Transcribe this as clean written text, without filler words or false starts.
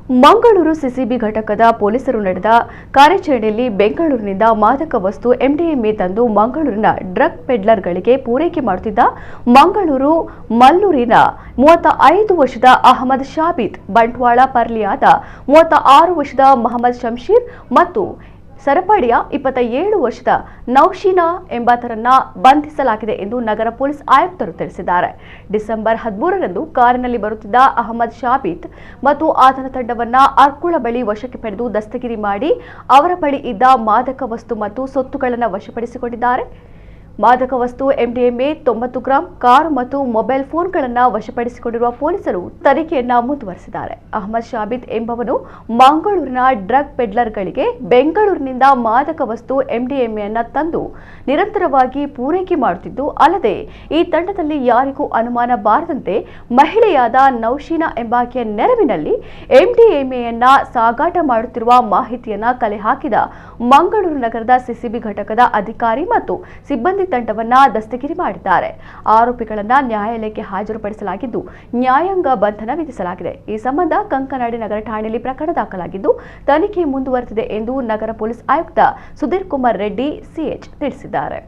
Mangaluru CCB ಘಟಕದ ಪೊಲೀಸರು ನಡೆದ ಕಾರ್ಯಾಚರಣೆಯಲ್ಲಿ ಬೆಂಗಳೂರಿನಿಂದ ಮಾದಕ ವಸ್ತು ಎಂಡಿಎಂಎ ತಂದು ಮಂಗಳೂರಿನ ಡ್ರಗ್ ಪೆಡ್ಲರ್ಗಳಿಗೆ ಪೂರೈಕೆ ಮಾಡುತ್ತಿದ್ದ ಮಂಗಳೂರು ಮಲ್ಲೂರಿನ 35 ವರ್ಷದ ಅಹಮದ್ ಶಾಬೀದ್, ಬಂಟ್ವಾಳ ಪರ್ಲಿಯಾದ 36 ವರ್ಷದ ಮಹಮ್ಮದ್ ಶಂಶೀರ್ ಮತ್ತು ಸರಪಡಿಯ 27 ವರ್ಷದ ನೌಶೀನಾ ಎಂಬಾತರನ್ನ ಬಂಧಿಸಲಾಗಿದೆ ಎಂದು ನಗರ ಪೊಲೀಸ್ ಆಯುಕ್ತರು ತಿಳಿಸಿದ್ದಾರೆ. ಡಿಸೆಂಬರ್ 13ರಂದು ಕಾರಿನಲ್ಲಿ ಬರುತ್ತಿದ್ದ ಅಹಮದ್ ಶಾಬೀದ್ ಮತ್ತು ಆತನ ತಂಡವನ್ನ ಅರ್ಕುಳ ಬಳಿ ವಶಕ್ಕೆ ಪಡೆದು ದಸ್ತಗಿರಿ ಮಾಡಿ ಅವರ ಬಳಿ ಇದ್ದ ಮಾದಕ ವಸ್ತು ಮತ್ತು ಸೊತ್ತುಗಳನ್ನು ವಶಪಡಿಸಿಕೊಂಡಿದ್ದಾರೆ. ಮಾದಕ ವಸ್ತು ಎಂಡಿಎಂಎ 90 ಗ್ರಾಂ, ಕಾರು ಮತ್ತು ಮೊಬೈಲ್ ಫೋನ್ಗಳನ್ನು ವಶಪಡಿಸಿಕೊಂಡಿರುವ ಪೊಲೀಸರು ತನಿಖೆಯನ್ನ ಮುಂದುವರೆಸಿದ್ದಾರೆ. ಅಹಮದ್ ಶಾಬೀದ್ ಎಂಬವನು ಮಂಗಳೂರಿನ ಡ್ರಗ್ ಪೆಡ್ಲರ್ಗಳಿಗೆ ಬೆಂಗಳೂರಿನಿಂದ ಮಾದಕ ವಸ್ತು ಎಂಡಿಎಂಎ ತಂದು ನಿರಂತರವಾಗಿ ಪೂರೈಕೆ ಮಾಡುತ್ತಿದ್ದು, ಅಲ್ಲದೆ ಈ ತಂಡದಲ್ಲಿ ಯಾರಿಗೂ ಅನುಮಾನ ಬಾರದಂತೆ ಮಹಿಳೆಯಾದ ನೌಶೀನಾ ಎಂಬಾಕೆಯ ನೆರವಿನಲ್ಲಿ ಎಂಡಿಎಂಎಯನ್ನ ಸಾಗಾಟ ಮಾಡುತ್ತಿರುವ ಮಾಹಿತಿಯನ್ನ ಕಲೆ ಹಾಕಿದ ಮಂಗಳೂರು ನಗರದ ಸಿಸಿಬಿ ಘಟಕದ ಅಧಿಕಾರಿ ಮತ್ತು ಸಿಬ್ಬಂದಿ ತಂಡವನ್ನ ದಸ್ತಗಿರಿ ಮಾಡಿದ್ದಾರೆ. ಆರೋಪಿಗಳನ್ನ ನ್ಯಾಯಾಲಯಕ್ಕೆ ಹಾಜರುಪಡಿಸಲಾಗಿದ್ದು ನ್ಯಾಯಾಂಗ ಬಂಧನ ವಿಧಿಸಲಾಗಿದೆ. ಈ ಸಂಬಂಧ ಕಂಕನಾಡಿ ನಗರ ಠಾಣೆಯಲ್ಲಿ ಪ್ರಕರಣ ದಾಖಲಾಗಿದ್ದು ತನಿಖೆ ಮುಂದುವರೆದಿದೆ ಎಂದು ನಗರ ಪೊಲೀಸ್ ಆಯುಕ್ತ ಸುಧೀರ್ ಕುಮಾರ್ ರೆಡ್ಡಿ ಸಿಎಚ್ ತಿಳಿಸಿದ್ದಾರೆ.